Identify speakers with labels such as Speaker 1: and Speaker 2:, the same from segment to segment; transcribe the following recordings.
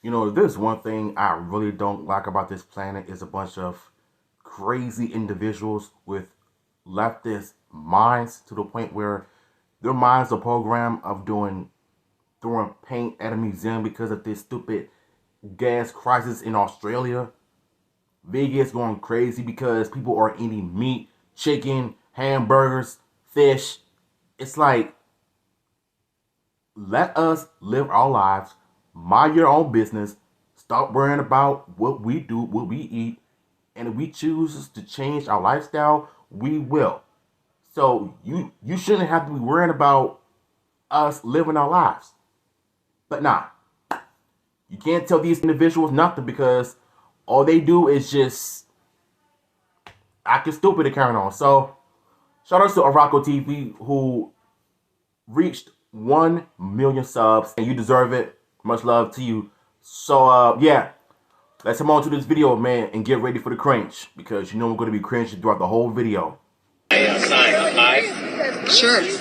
Speaker 1: You know, there's one thing I really don't like about this planet is a bunch of crazy individuals with leftist minds to the point where their minds are programmed of doing throwing paint at a museum because of this stupid gas crisis in Australia. Vegas going crazy because people are eating meat, chicken, hamburgers, fish. It's like, let us live our lives, mind your own business, stop worrying about what we do, what we eat, and if we choose to change our lifestyle, we will. So you shouldn't have to be worrying about us living our lives. But nah, you can't tell these individuals nothing because all they do is just acting stupid and carrying on. So shout out to Araco TV who reached 1 million subs, and you deserve it. Much love to you. So yeah, let's come on to this video, man, and get ready for the cringe because you know we're going to be cringing throughout the whole video.
Speaker 2: Sure.
Speaker 3: Save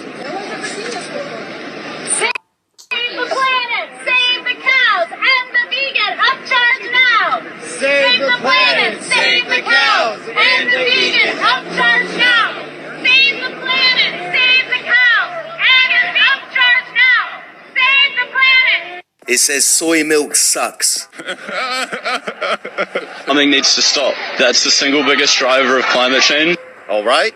Speaker 3: the planet, save the cows, and the vegan, upcharge now! Save the planet, save the cows, and the vegan, upcharge now! Save the planet, save the cows, and upcharge now! Save the planet!
Speaker 4: It says soy milk sucks.
Speaker 5: Farming needs to stop. That's the single biggest driver of climate change.
Speaker 6: All right?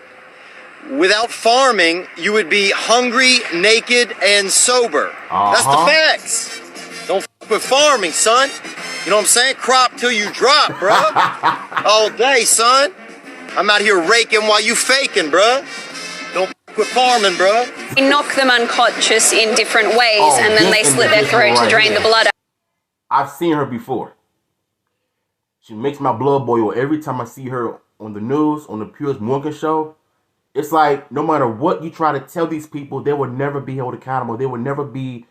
Speaker 6: Without farming, you would be hungry, naked, and sober. That's the facts. Don't f with farming, son. You know what I'm saying? Crop till you drop, bruh. All day, son. I'm out here raking while you faking, bruh. Don't f with farming, bruh.
Speaker 2: We knock them unconscious in different ways, and then they slit their throat to drain the blood out.
Speaker 1: I've seen her before. She makes my blood boil every time I see her on the news, on the Piers Morgan show. It's like, no matter what you try to tell these people, they will never be held accountable. They will never be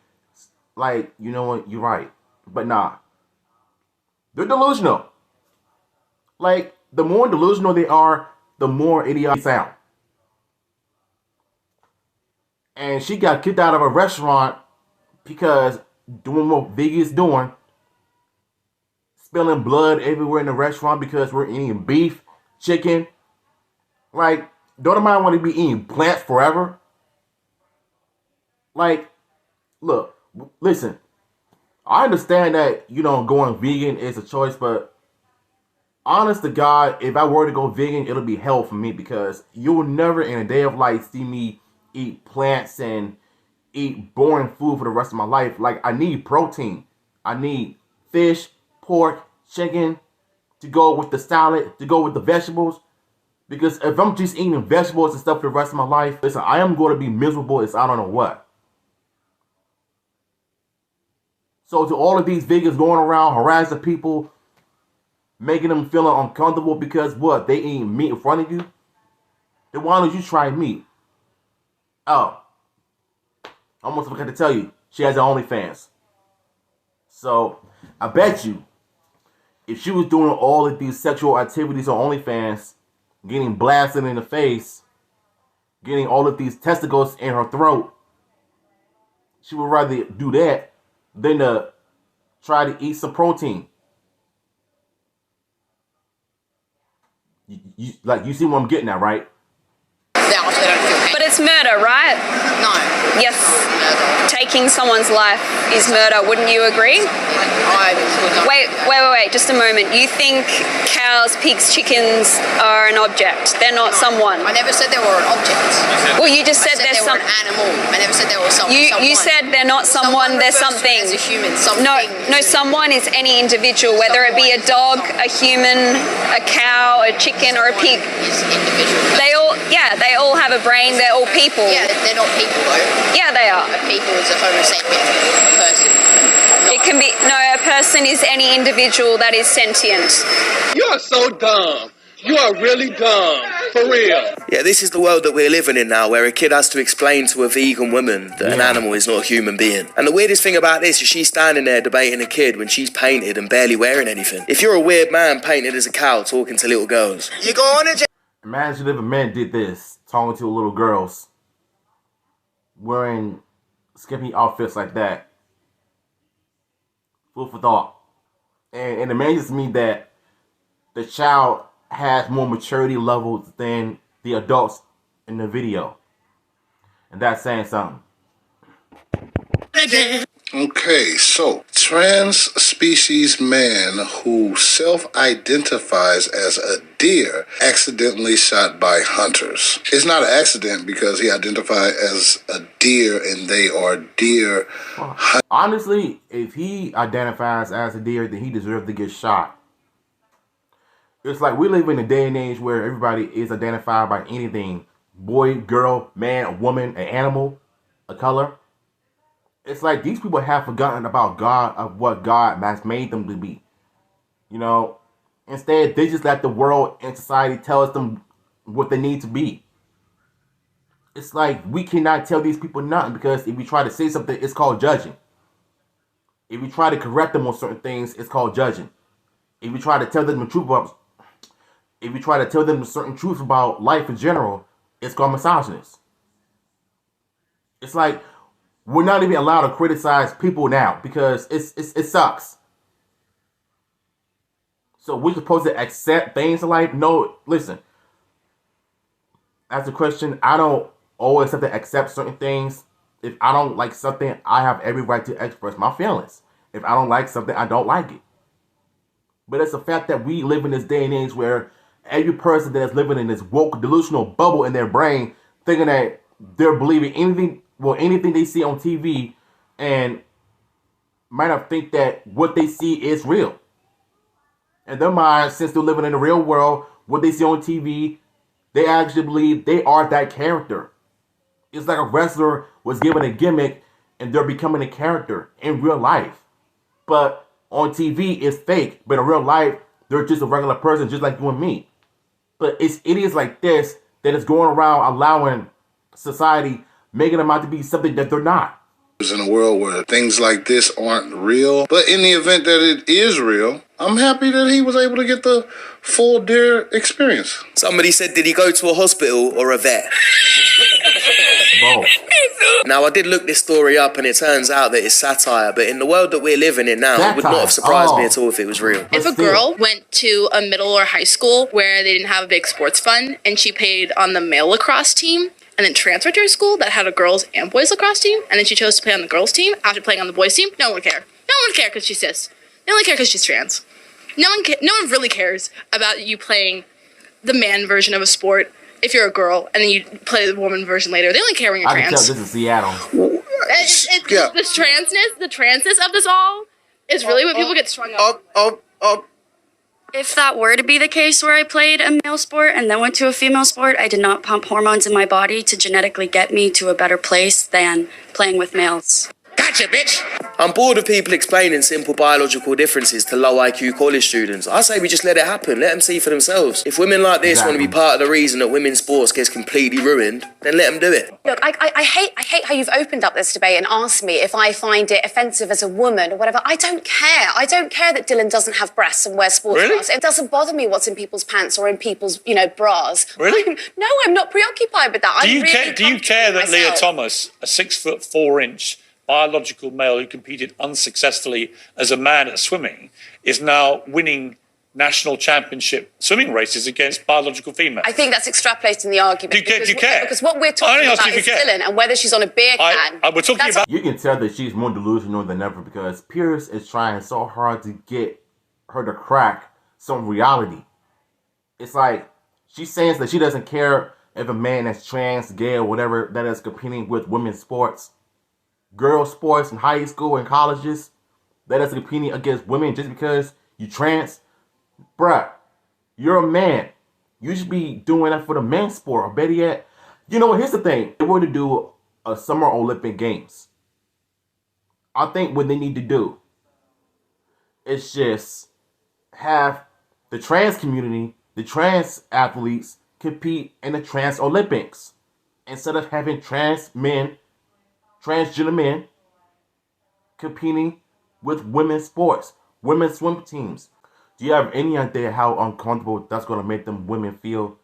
Speaker 1: like, you know what, you're right. But nah. They're delusional. Like, the more delusional they are, the more idiotic they sound. And she got kicked out of a restaurant because doing what Vegas doing. Spilling blood everywhere in the restaurant because we're eating beef, chicken. Like, don't nobody want to be eating plants forever? Like, look, listen. I understand that, you know, going vegan is a choice, but honest to God, if I were to go vegan, it'll be hell for me because you will never in a day of life see me eat plants and eat boring food for the rest of my life. Like, I need protein. I need fish, pork, chicken to go with the salad, to go with the vegetables. Because if I'm just eating vegetables and stuff for the rest of my life, listen, I am going to be miserable as I don't know what. So to all of these vegans going around harassing people, making them feeling uncomfortable because what? They eat meat in front of you? Then why don't you try meat? Oh. I almost forgot to tell you, she has her OnlyFans. So, I bet you, if she was doing all of these sexual activities on OnlyFans, getting blasted in the face, getting all of these testicles in her throat, she would rather do that than to try to eat some protein. You see what I'm getting at, right?
Speaker 2: But it's murder, right?
Speaker 7: No.
Speaker 2: Yes.
Speaker 7: Murder.
Speaker 2: Taking someone's life is murder, wouldn't you agree? Wait, just a moment. You think cows, pigs, chickens are an object? They're not someone.
Speaker 7: I never said they were an object.
Speaker 2: Well, you just said
Speaker 7: they
Speaker 2: they're
Speaker 7: were an animal. I never said they were someone.
Speaker 2: You said they're not someone, they're something.
Speaker 7: As a human, something.
Speaker 2: No, someone is any individual, whether it be a dog, a human, a cow, a chicken, or a pig.
Speaker 7: Is individual.
Speaker 2: They all have a brain. They're all people.
Speaker 7: Yeah, they're not people though.
Speaker 2: Yeah, they are.
Speaker 7: A people is a Homo sapien person.
Speaker 2: It can be a person is any individual that is sentient.
Speaker 8: You are so dumb. You are really dumb. For real.
Speaker 4: Yeah, this is the world that we're living in now, where a kid has to explain to a vegan woman that an animal is not a human being. And the weirdest thing about this is she's standing there debating a kid when she's painted and barely wearing anything. If you're a weird man painted as a cow talking to little girls,
Speaker 6: You go on and
Speaker 1: Imagine if a man did this, talking to little girls, wearing skimpy outfits like that. Food for thought. And it amazes me that the child has more maturity levels than the adults in the video. And that's saying something.
Speaker 9: Okay, so trans species man who self-identifies as a deer accidentally shot by hunters. It's not an accident because he identified as a deer and they are deer.
Speaker 1: Honestly, if he identifies as a deer, then he deserves to get shot. It's like we live in a day and age where everybody is identified by anything. Boy, girl, man, woman, an animal, a color. It's like these people have forgotten about God, of what God has made them to be. You know, instead they just let the world and society tell them what they need to be. It's like we cannot tell these people nothing because if we try to say something, it's called judging. If we try to correct them on certain things, it's called judging. If we try to tell them the truth about, if we try to tell them certain truths about life in general, it's called misogynist. It's like we're not even allowed to criticize people now because it sucks. So we're supposed to accept things in life? No, listen. As a Christian, I don't always have to accept certain things. If I don't like something, I have every right to express my feelings. If I don't like something, I don't like it. But it's a fact that we live in this day and age where every person that is living in this woke, delusional bubble in their brain, thinking that they're believing anything they see on TV, and might not think that what they see is real. In their mind, since they're living in the real world, what they see on TV, they actually believe they are that character. It's like a wrestler was given a gimmick and they're becoming a character in real life. But on TV, it's fake. But in real life, they're just a regular person just like you and me. But it's idiots like this that is going around allowing society, making them out to be something that they're not.
Speaker 9: In a world where things like this aren't real, but in the event that it is real, I'm happy that he was able to get the full deer experience.
Speaker 4: Somebody said, did he go to a hospital or a vet?
Speaker 1: Both.
Speaker 4: Now, I did look this story up and it turns out that it's satire, but in the world that we're living in now, it would not have surprised me at all if it was real.
Speaker 10: If a girl went to a middle or high school where they didn't have a big sports fund and she played on the male lacrosse team and then transferred to a school that had a girls and boys lacrosse team and then she chose to play on the girls team after playing on the boys team, no one would care. No one would care because she's cis. They only care because she's trans. No one really cares about you playing the man version of a sport if you're a girl and then you play the woman version later. They only care when you're trans.
Speaker 1: I can tell this is Seattle.
Speaker 10: The transness of this all is really what people get strung up.
Speaker 11: If that were to be the case where I played a male sport and then went to a female sport, I did not pump hormones in my body to genetically get me to a better place than playing with males.
Speaker 4: Gotcha, bitch! I'm bored of people explaining simple biological differences to low IQ college students. I say we just let it happen, let them see for themselves. If women like this want to be part of the reason that women's sports gets completely ruined, then let them do it.
Speaker 12: Look, I hate how you've opened up this debate and asked me if I find it offensive as a woman or whatever. I don't care. I don't care that Dylan doesn't have breasts and wears sports bras. It doesn't bother me what's in people's pants or in people's, bras.
Speaker 13: Really?
Speaker 12: I'm not preoccupied with that.
Speaker 13: Do you care that Leah Thomas, a 6'4" biological male who competed unsuccessfully as a man at swimming, is now winning national championship swimming races against biological females?
Speaker 12: I think that's extrapolating the argument.
Speaker 13: Do you care?
Speaker 12: Because what we're talking about is Dylan and whether she's on a beer can.
Speaker 13: We're talking about.
Speaker 1: You can tell that she's more delusional than ever because Pierce is trying so hard to get her to crack some reality. It's like she's saying that she doesn't care if a man is trans, gay, or whatever that is competing with women's sports, girls' sports in high school and colleges, that is competing against women just because you trans. Bruh, you're a man. You should be doing that for the men's sport. Or better yet, here's the thing. They were to do a Summer Olympic Games. I think what they need to do is just have the trans community, the trans athletes, compete in the Trans Olympics. Instead of having transgender men competing with women's sports, women's swim teams. Do you have any idea how uncomfortable that's going to make them women feel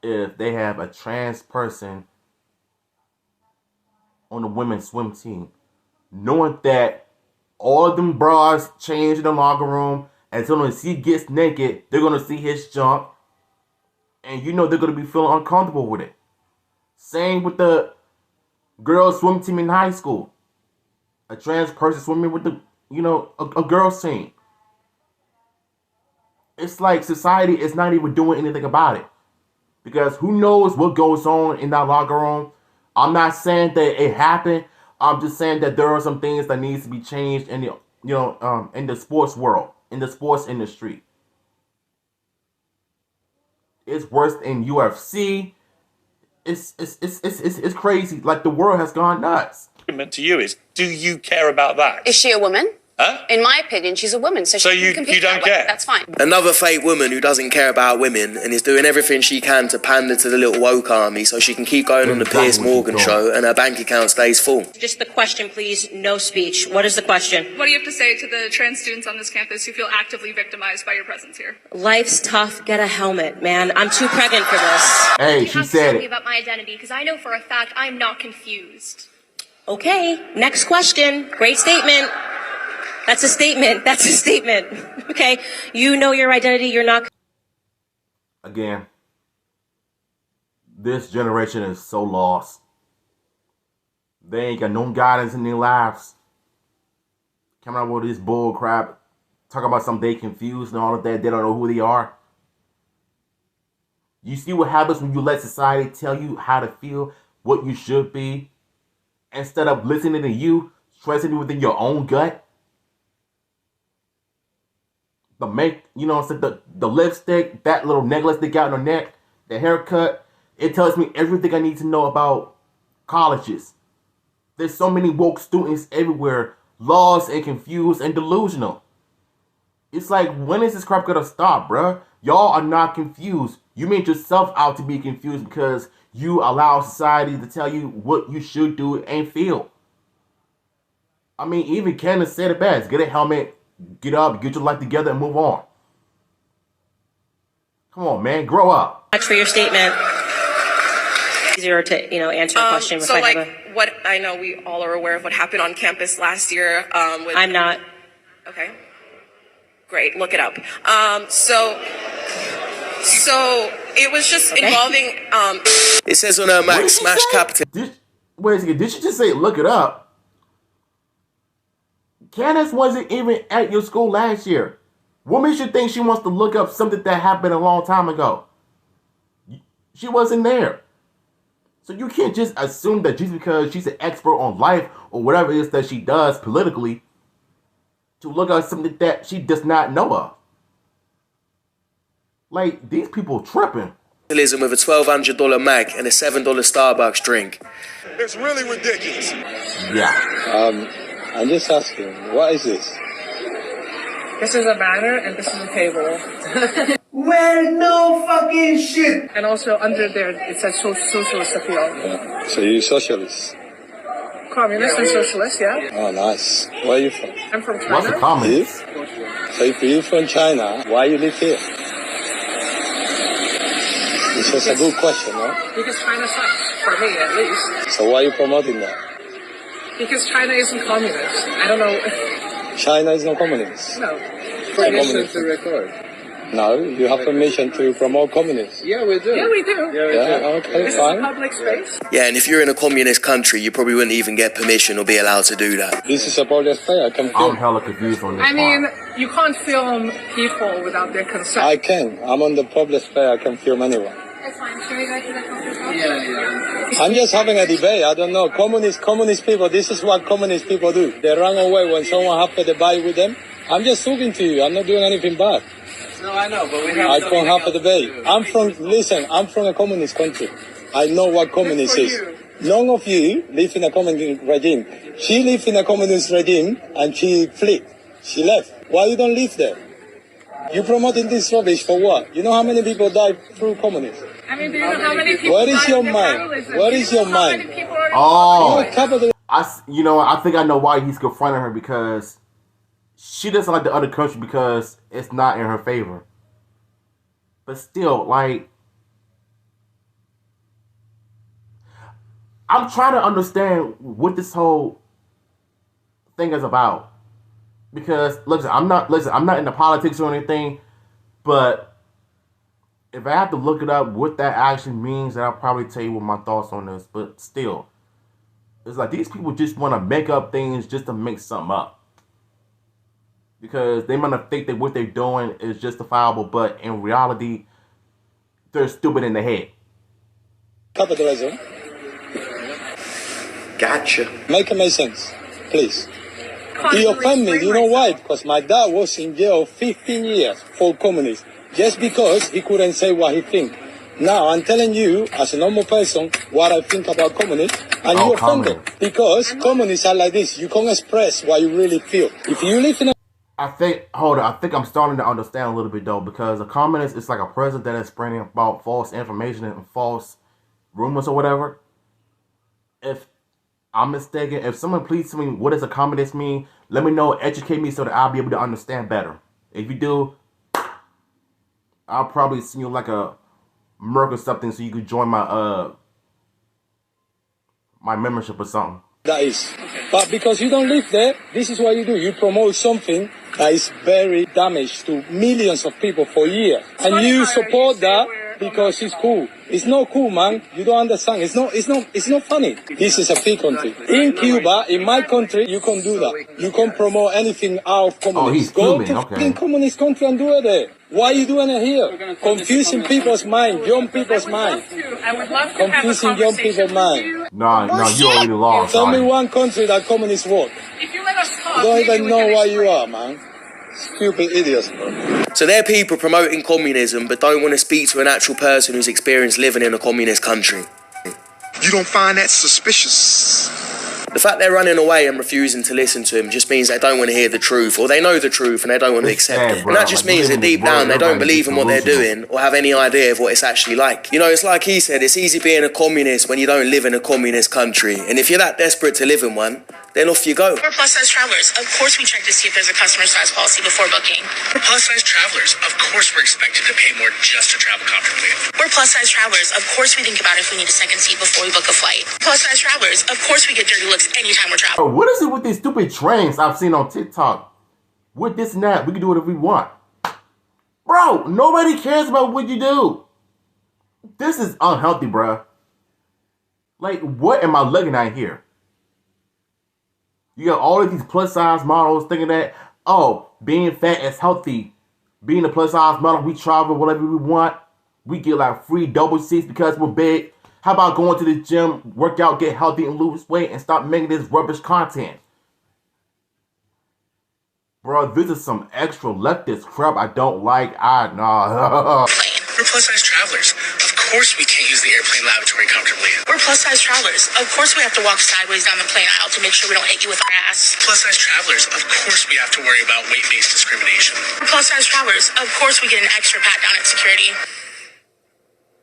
Speaker 1: if they have a trans person on the women's swim team? Knowing that all of them bras change in the locker room, As soon as he gets naked, they're gonna see his junk, and you know they're gonna be feeling uncomfortable with it. Same with the girls' swim team in high school. A trans person swimming with a girls' team. It's like society is not even doing anything about it. Because who knows what goes on in that locker room. I'm not saying that it happened. I'm just saying that there are some things that needs to be changed in the sports world, in the sports industry. It's worse in UFC. It's crazy. Like, the world has gone nuts.
Speaker 13: To you is, do you care about that?
Speaker 12: Is she a woman?
Speaker 13: Huh?
Speaker 12: In my opinion, she's a woman, so she can compete
Speaker 13: you don't
Speaker 12: that way.
Speaker 13: care?
Speaker 12: That's fine.
Speaker 4: Another fake woman who doesn't care about women and is doing everything she can to pander to the little woke army so she can keep going on the Piers Morgan show and her bank account stays full.
Speaker 14: Just the question, please. No speech. What is the question?
Speaker 10: What do you have to say to the trans students on this campus who feel actively victimized by your presence here?
Speaker 14: Life's tough. Get a helmet, man. I'm too pregnant for this.
Speaker 1: Hey, she said
Speaker 15: me about my identity, because I know for a fact I'm not confused.
Speaker 14: Okay. Next question. Great statement. That's a statement. That's a statement. Okay. You know your identity. You're not.
Speaker 1: Again, this generation is so lost. They ain't got no guidance in their lives. Coming up with this bull crap, talking about some they confused and all of that. They don't know who they are. You see what happens when you let society tell you how to feel, what you should be, instead of listening to you, stressing within your own gut. The lipstick, that little necklace they got on their neck, the haircut, it tells me everything I need to know about colleges. There's so many woke students everywhere, lost and confused and delusional. It's like, when is this crap gonna stop, bruh? Y'all are not confused. You made yourself out to be confused because you allow society to tell you what you should do and feel. I mean, even Candace said it best. Get a helmet, get up, get your life together, and move on. Come on, man, grow up.
Speaker 14: Much for your statement. Easier to answer a question.
Speaker 10: So, what I know, we all are aware of what happened on campus last year.
Speaker 14: I'm not.
Speaker 10: Okay. Great, look it up. So it was just involving.
Speaker 4: It says on her Mac, smash capital.
Speaker 1: Wait a second, did you just say look it up? Candace wasn't even at your school last year. What makes you think she wants to look up something that happened a long time ago? She wasn't there. So you can't just assume that just because she's an expert on life or whatever it is that she does politically, to look up something that she does not know of. Like, these people tripping.
Speaker 4: With a $1,200 Mac and a $7 Starbucks drink.
Speaker 8: It's really ridiculous.
Speaker 1: Yeah.
Speaker 16: I'm just asking, what is this?
Speaker 10: This is a banner and this is a table.
Speaker 8: Well, no fucking shit.
Speaker 10: And also under there it says socialist appeal.
Speaker 16: So you socialists?
Speaker 10: Communist and socialist, yeah.
Speaker 16: Oh, nice. Where are you from?
Speaker 10: I'm from China.
Speaker 1: What's a communist?
Speaker 16: So if you're from China, why you live here? It's just a good question, no?
Speaker 10: Because China sucks, for me at least.
Speaker 16: So why are you promoting that?
Speaker 10: Because China isn't communist. I don't know.
Speaker 16: China is not communist.
Speaker 10: No.
Speaker 16: Permission to record. No, you have permission to promote communists.
Speaker 10: Yeah, we do. Yeah, we do.
Speaker 16: Okay,
Speaker 10: this
Speaker 16: fine.
Speaker 10: is a public space.
Speaker 4: Yeah, and if you're in a communist country, you probably wouldn't even get permission or be allowed to do that.
Speaker 16: This is a public space. I can film.
Speaker 1: I'm hella confused on this
Speaker 10: I mean, you can't film people without their consent.
Speaker 16: I can. I'm on the public space. I can film anyone.
Speaker 10: That's fine. Should we go to the coffee shop?
Speaker 16: Yeah. I'm just having a debate. I don't know. Communist people, this is what communist people do. They run away when someone have a debate with them. I'm just talking to you. I'm not doing anything bad.
Speaker 8: No, I know, but we have.
Speaker 16: I can't have a debate. I'm from a communist country. I know what communist is. None of you live in a communist regime. She lived in a communist regime and she fled. She left. Why you don't live there? You promoting this rubbish for what? You know how many people died through communism?
Speaker 10: I mean, do you know how many people
Speaker 16: Where is
Speaker 10: died
Speaker 16: your
Speaker 10: in
Speaker 16: mind?
Speaker 10: capitalism?
Speaker 16: Where
Speaker 10: Do you
Speaker 16: is
Speaker 10: know
Speaker 16: your
Speaker 10: how many
Speaker 16: mind?
Speaker 10: people are in
Speaker 1: I think I know why he's confronting her, because she doesn't like the other country because it's not in her favor. But still, like, I'm trying to understand what this whole thing is about. Because I'm not into politics or anything, but if I have to look it up what that actually means, then I'll probably tell you what my thoughts on this. But still, it's like these people just want to make up things just to make something up. Because they might not think that what they're doing is justifiable, but in reality, they're stupid in the head.
Speaker 16: Capitalism.
Speaker 4: Gotcha.
Speaker 16: Make sense, please. He offended me, you know why? Because my dad was in jail 15 years for communism, just because he couldn't say what he think. Now I'm telling you, as a normal person, what I think about communists, and you offended. Because communists are like this, you can't express what you really feel. If you live in a...
Speaker 1: I think I'm starting to understand a little bit though, because a communist is like a president that is spreading about false information and false rumors or whatever. If I'm mistaken, if someone please tell me what does a communist mean, let me know, educate me so that I'll be able to understand better. If you do, I'll probably send you like a merc or something so you could join my my membership or something.
Speaker 16: That is. But because you don't live there, this is what you do. You promote something that is very damaged to millions of people for years. And you support that because it's cool. It's not cool, man. You don't understand. It's not funny. This is a free country. In Cuba, in my country, you can't do that. You can't promote anything out of communism.
Speaker 1: Oh, he's
Speaker 16: Go
Speaker 1: Cuban,
Speaker 16: to a communist country and do it there. Why are you doing it here? Confusing people's mind, young people's mind. Confusing young people's mind.
Speaker 1: No, you already lost.
Speaker 16: Tell me one country that communists work. You don't even know where you are, man. Stupid idiots, bro.
Speaker 4: So they're people promoting communism but don't want to speak to an actual person who's experienced living in a communist country.
Speaker 17: You don't find that suspicious?
Speaker 4: The fact they're running away and refusing to listen to him just means they don't want to hear the truth, or they know the truth and they don't want to accept it. And that just means that deep down they don't believe in what they're doing or have any idea of what it's actually like. You know, it's like he said, it's easy being a communist when you don't live in a communist country. And if you're that desperate to live in one, then off you go.
Speaker 18: For plus-size travelers, of course we check to see if there's a customer size policy before booking.
Speaker 17: For plus-size travelers, of course we're expected to pay more just to travel comfortably.
Speaker 18: We're plus-size travelers, of course we think about if we need a second seat before we book a flight. Plus-size travelers, of course we get dirty looks anytime we're traveling.
Speaker 1: What is it with these stupid trains I've seen on TikTok? With this and that, we can do it if we want. Bro, nobody cares about what you do. This is unhealthy, bro. Like, what am I looking at here? You got all of these plus size models thinking that, oh, being fat is healthy. Being a plus size model, we travel whatever we want. We get like free double seats because we're big. How about going to the gym, work out, get healthy, and lose weight, and stop making this rubbish content? Bro, this is some extra leftist crap I don't like. Nah.
Speaker 17: We're plus-size travelers. Of course we can't use the airplane lavatory comfortably.
Speaker 18: We're plus-size travelers. Of course we have to walk sideways down the plane aisle to make sure we don't hit you with our ass.
Speaker 17: Plus-size travelers. Of course we have to worry about weight-based discrimination.
Speaker 18: We're plus-size travelers. Of course we get an extra pat down at security.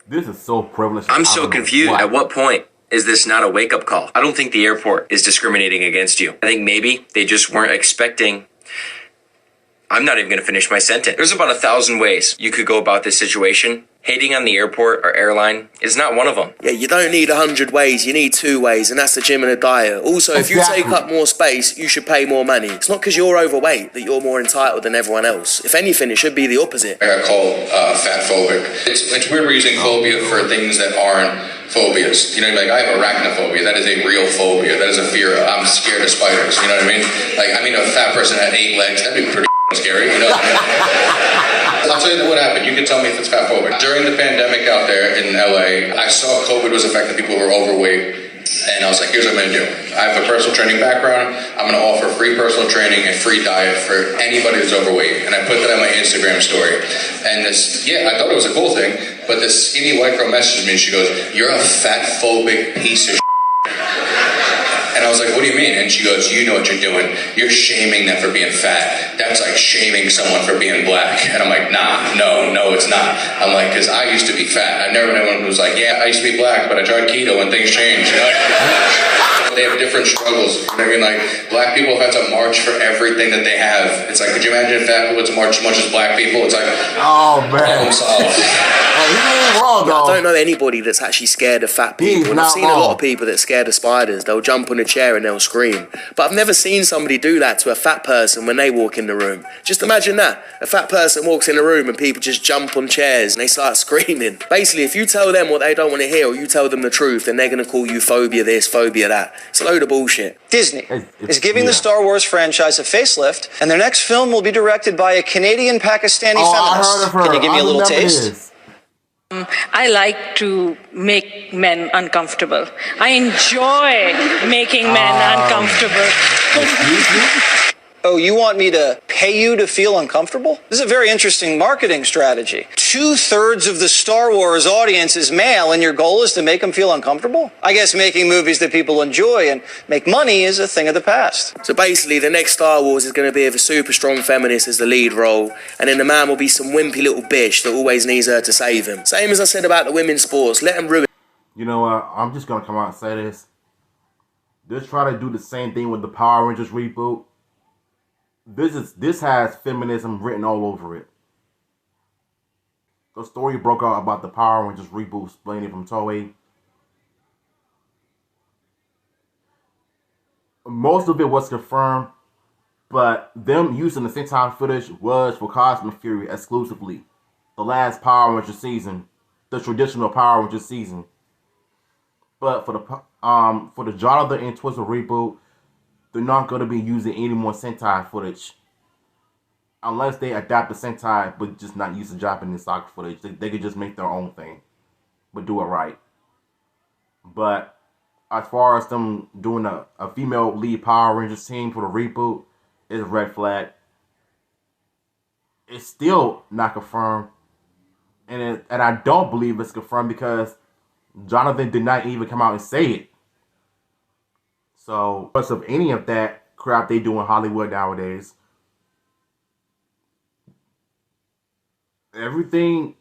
Speaker 1: This is so privileged.
Speaker 19: I'm so confused. At what point is this not a wake-up call? I don't think the airport is discriminating against you. I think maybe they just weren't expecting... I'm not even going to finish my sentence. There's about 1,000 ways you could go about this situation. Hating on the airport or airline is not one of them.
Speaker 4: Yeah, you don't need 100 ways, you need 2 ways, and that's the gym and the diet. Also, if you take up more space, you should pay more money. It's not because you're overweight that you're more entitled than everyone else. If anything, it should be the opposite.
Speaker 20: I got called fat phobic. It's weird we're using phobia for things that aren't phobias. You know, like I have arachnophobia. That is a real phobia. That is a fear. I'm scared of spiders. You know what I mean? Like, I mean, a fat person had 8 legs. That'd be pretty scary, you know? I'll tell you what happened. You can tell me if it's fat phobic. During the pandemic out there in LA, I saw COVID was affecting people who were overweight. And I was like, here's what I'm going to do. I have a personal training background. I'm going to offer free personal training and free diet for anybody who's overweight. And I put that on my Instagram story. And this, I thought it was a cool thing. But this skinny white girl messaged me and she goes, you're a fat phobic piece of shit. And I was like, what do you mean? And she goes, you know what you're doing. You're shaming them for being fat. That's like shaming someone for being black. And I'm like, no, it's not. I'm like, because I used to be fat. I've never known anyone who was like, yeah, I used to be black, but I tried keto and things changed. You know? They have different struggles. You know what I mean? Like, black people have had to march for everything that they have. It's like, could you imagine if fat people had to march as much as black people? It's like,
Speaker 1: oh, man.
Speaker 20: Problem solved.
Speaker 4: I don't know anybody that's actually scared of fat people. And I've seen a lot of people that's scared of spiders. They'll jump on a chair chair and they'll scream. But I've never seen somebody do that to a fat person when they walk in the room. Just imagine that. A fat person walks in the room and people just jump on chairs and they start screaming. Basically, if you tell them what they don't want to hear or you tell them the truth, then they're going to call you phobia this, phobia that. It's a load of bullshit.
Speaker 21: Disney is giving the Star Wars franchise a facelift, and their next film will be directed by a Canadian Pakistani feminist. Can you give me a little taste?
Speaker 22: I like to make men uncomfortable. I enjoy making men uncomfortable.
Speaker 21: Oh, you want me to pay you to feel uncomfortable? This is a very interesting marketing strategy. 2/3 of the Star Wars audience is male, and your goal is to make them feel uncomfortable? I guess making movies that people enjoy and make money is a thing of the past.
Speaker 4: So basically, the next Star Wars is going to be with a super strong feminist as the lead role, and then the man will be some wimpy little bitch that always needs her to save him. Same as I said about the women's sports, let them ruin.
Speaker 1: You know what? I'm just going to come out and say this. Just try to do the same thing with the Power Rangers reboot. This has feminism written all over it. The story broke out about the Power Rangers reboot explaining from Toei. Most of it was confirmed, but them using the Sentai footage was for Cosmic Fury exclusively. The last Power Rangers season, the traditional Power Rangers season. But for the Jonathan and Twister reboot, they're not going to be using any more Sentai footage. Unless they adapt the Sentai, but just not use the Japanese soccer footage. They could just make their own thing. But do it right. But as far as them doing a female lead Power Rangers team for the reboot, it's a red flag. It's still not confirmed. And I don't believe it's confirmed because Jonathan did not even come out and say it. So, because of any of that crap they do in Hollywood nowadays, everything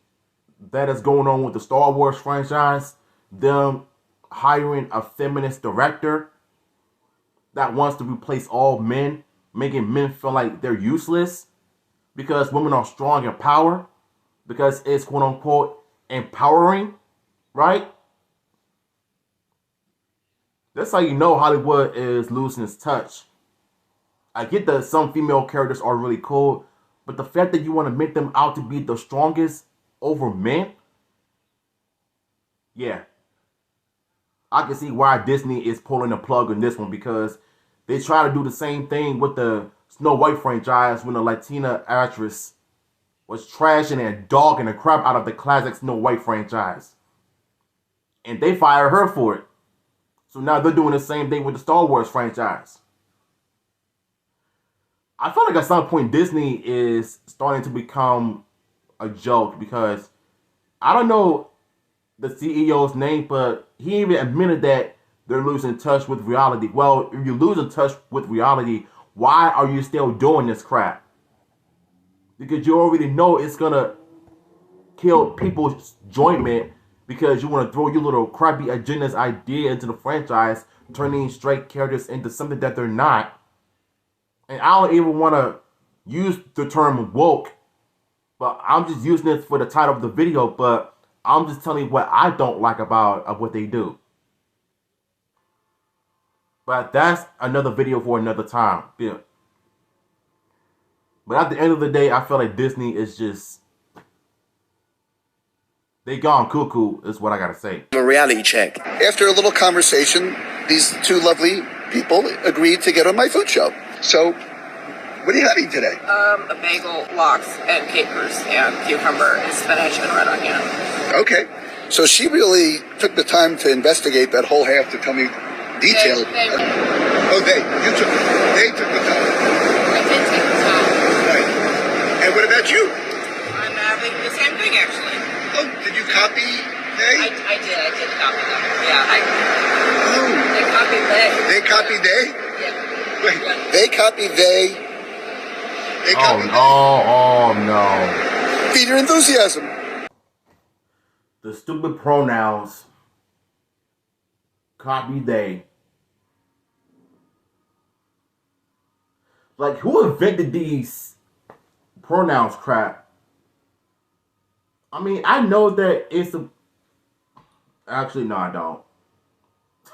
Speaker 1: that is going on with the Star Wars franchise, them hiring a feminist director that wants to replace all men, making men feel like they're useless because women are strong in power, because it's quote unquote empowering, right? That's how you know Hollywood is losing its touch. I get that some female characters are really cool, but the fact that you want to make them out to be the strongest over men, yeah. I can see why Disney is pulling the plug on this one, because they try to do the same thing with the Snow White franchise when the Latina actress was trashing and dogging the crap out of the classic Snow White franchise. And they fired her for it. So now they're doing the same thing with the Star Wars franchise. I feel like at some point Disney is starting to become a joke, because I don't know the CEO's name, but he even admitted that they're losing touch with reality. Well, if you're losing touch with reality, why are you still doing this crap? Because you already know it's gonna kill people's enjoyment, because you want to throw your little crappy agendas idea into the franchise, turning straight characters into something that they're not. And I don't even want to use the term woke, but I'm just using it for the title of the video, but I'm just telling you what I don't like about what they do. But that's another video for another time. Yeah. But at the end of the day, I feel like Disney is just, they gone cuckoo, is what I gotta say.
Speaker 4: A reality check.
Speaker 23: After a little conversation, these two lovely people agreed to get on my food show. So, what are you having today?
Speaker 24: A bagel, lox, and capers, and cucumber, and spinach, and red onion.
Speaker 23: Okay. So she really took the time to investigate that whole half to tell me detailed. They took the time.
Speaker 24: I did take the time.
Speaker 23: Right. And what about you?
Speaker 24: I'm having the same thing, actually.
Speaker 23: Oh, did you copy they?
Speaker 24: I did copy them. Yeah, they copied they.
Speaker 23: They copied they?
Speaker 24: Yeah.
Speaker 23: Wait,
Speaker 24: yeah.
Speaker 23: They copied they. They copied
Speaker 1: oh no.
Speaker 23: Feed your enthusiasm.
Speaker 1: The stupid pronouns. Copy they. Like, who invented these pronouns crap? I mean, I know that it's a... Actually, no, I don't.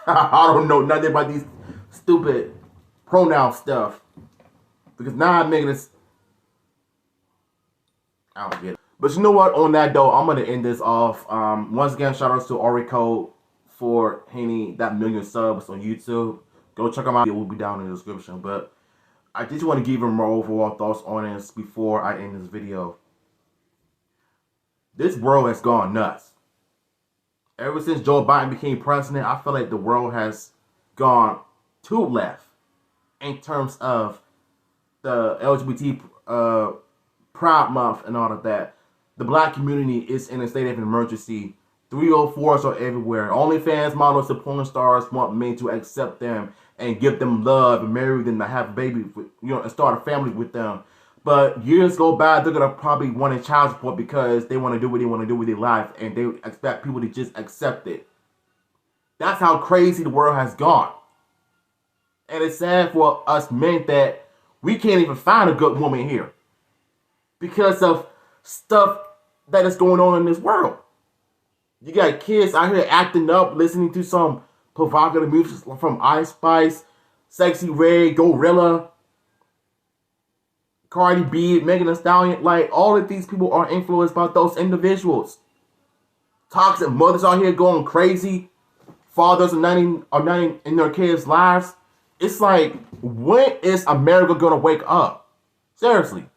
Speaker 1: I don't know nothing about these stupid pronoun stuff. Because now I'm making this. I don't get it. But you know what? On that though, I'm gonna end this off. Once again, shout outs to Orico for hitting that 1,000,000 subs on YouTube. Go check them out. It will be down in the description. But I just want to give him my overall thoughts on this before I end this video. This world has gone nuts. Ever since Joe Biden became president, I feel like the world has gone too left in terms of the LGBT Pride Month and all of that. The black community is in a state of emergency. 304s are everywhere. OnlyFans models and porn stars want men to accept them and give them love and marry them to have a baby, and start a family with them. But years go by, they're gonna probably want a child support because they want to do what they want to do with their life, and they expect people to just accept it. That's how crazy the world has gone. And it's sad for us men that we can't even find a good woman here because of stuff that is going on in this world. You got kids out here acting up, listening to some provocative music from Ice Spice, Sexy Red, Gorilla, Cardi B, Megan Thee Stallion. Like, all of these people are influenced by those individuals. Toxic mothers out here going crazy. Fathers are not in their kids' lives. It's like, when is America gonna wake up? Seriously.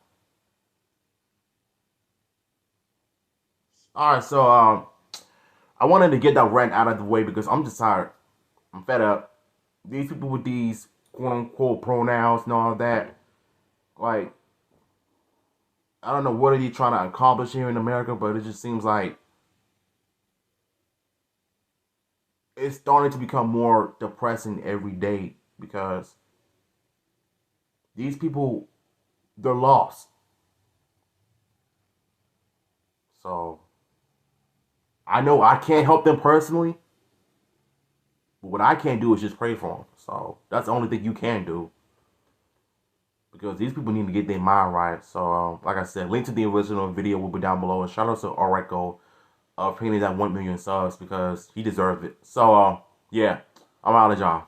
Speaker 1: Alright, so I wanted to get that rant out of the way because I'm just tired. I'm fed up. These people with these quote-unquote pronouns and all that, like, I don't know what are they trying to accomplish here in America, but it just seems like it's starting to become more depressing every day because these people, they're lost. So, I know I can't help them personally, but what I can do is just pray for them. So, that's the only thing you can do. Because these people need to get their mind right. So, like I said, link to the original video will be down below. And shout out to Orico of hitting that 1,000,000 subs because he deserves it. So, yeah, I'm out of y'all.